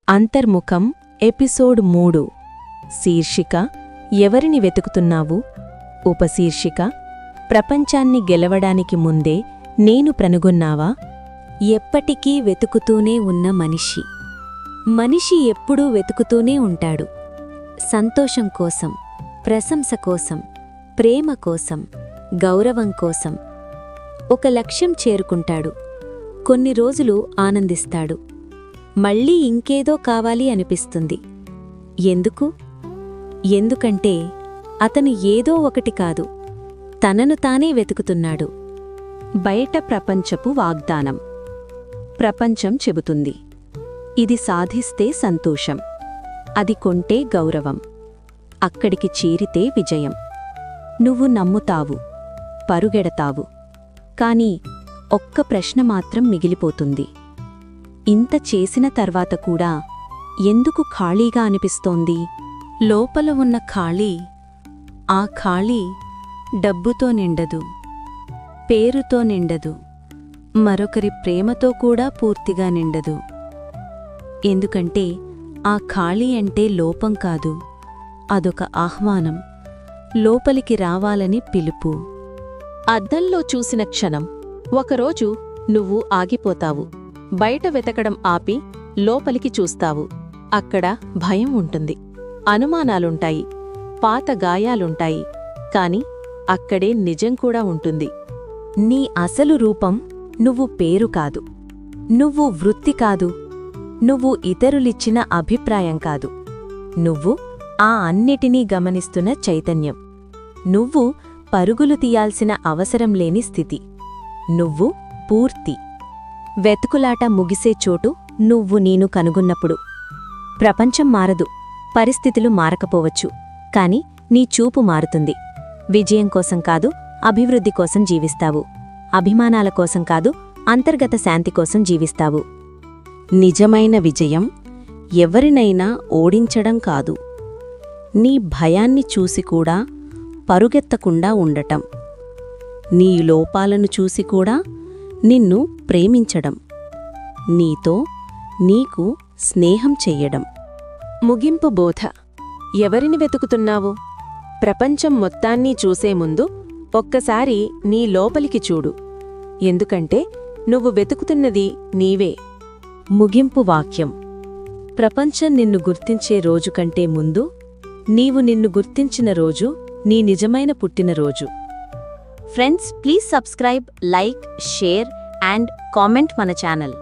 అంతర్ముఖం ఎపిసోడ్ 3 శీర్షిక ఎవరిని వెతుకుతున్నావు ఉపశీర్షిక ప్రపంచాన్ని గెలవడానికి ముందే నేను ప్రనుగొన్నావా ఎప్పటికీ వెతుకుతూనే ఉన్న మనిషి ఎప్పుడూ వెతుకుతూనే ఉంటాడు. సంతోషం కోసం, ప్రశంస కోసం, ప్రేమ కోసం, గౌరవం కోసం. ఒక లక్ష్యం చేరుకుంటాడు, కొన్ని రోజులు ఆనందిస్తాడు, మళ్ళీ ఇంకేదో కావాలి అనిపిస్తుంది. ఎందుకంటే అతను ఏదో ఒకటి కాదు, తనను తానే వెతుకుతున్నాడు. బయట ప్రపంచపు వాగ్దానం. ప్రపంచం చెబుతుంది, ఇది సాధిస్తే సంతోషం, అది కొంటే గౌరవం, అక్కడికి చేరితే విజయం. నువ్వు నమ్ముతావు, పరుగెడతావు. కాని ఒక్క ప్రశ్న మాత్రం మిగిలిపోతుంది. ఇంత చేసిన తర్వాత కూడా ఎందుకు ఖాళీగా అనిపిస్తోంది? లోపల ఉన్న ఖాళీ, ఆ ఖాళీ డబ్బుతో నిండదు, పేరుతో నిండదు, మరొకరి ప్రేమతో కూడా పూర్తిగా నిండదు. ఎందుకంటే ఆ ఖాళీ అంటే లోపం కాదు, అదొక ఆహ్వానం, లోపలికి రావాలని పిలుపు. అద్దంలో చూసిన క్షణం ఒకరోజు నువ్వు ఆగిపోతావు. బయట వెతకడం ఆపి లోపలికి చూస్తావు. అక్కడ భయం ఉంటుంది, అనుమానాలుంటాయి, పాత గాయాలుంటాయి. కాని అక్కడే నిజం కూడా ఉంటుంది. నీ అసలు రూపం నువ్వు పేరు కాదు, నువ్వు వృత్తి కాదు, నువ్వు ఇతరులిచ్చిన అభిప్రాయం కాదు. నువ్వు ఆ అన్నిటినీ గమనిస్తున్న చైతన్యం. నువ్వు పరుగులు తీయాల్సిన అవసరం లేని స్థితి. నువ్వు పూర్తి. వెతుకులాట ముగిసే చోటు నువ్వు నేను కనుగొన్నప్పుడు. ప్రపంచం మారదు, పరిస్థితులు మారకపోవచ్చు, కాని నీ చూపు మారుతుంది. విజయం కోసం కాదు, అభివృద్ధి కోసం జీవిస్తావు. అభిమానాల కోసం కాదు, అంతర్గత శాంతి కోసం జీవిస్తావు. నిజమైన విజయం ఎవరినైనా ఓడించడం కాదు, నీ భయాన్ని చూసి కూడా పరుగెత్తకుండా ఉండటం, నీ లోపాలను చూసి కూడా నిన్ను ప్రేమించడం, నీతో నీకు స్నేహం చెయ్యడం. ముగింపు బోధ. ఎవరిని వెతుకుతున్నావు? ప్రపంచం మొత్తాన్ని చూసే ముందు ఒక్కసారి నీ లోపలికి చూడు. ఎందుకంటే నువ్వు వెతుకుతున్నది నీవే. ముగింపు వాక్యం. ప్రపంచం నిన్ను గుర్తించే రోజు కంటే ముందు నీవు నిన్ను గుర్తించిన రోజు నీ నిజమైన పుట్టినరోజు. Friends, please subscribe, like, share and comment మన ఛానల్.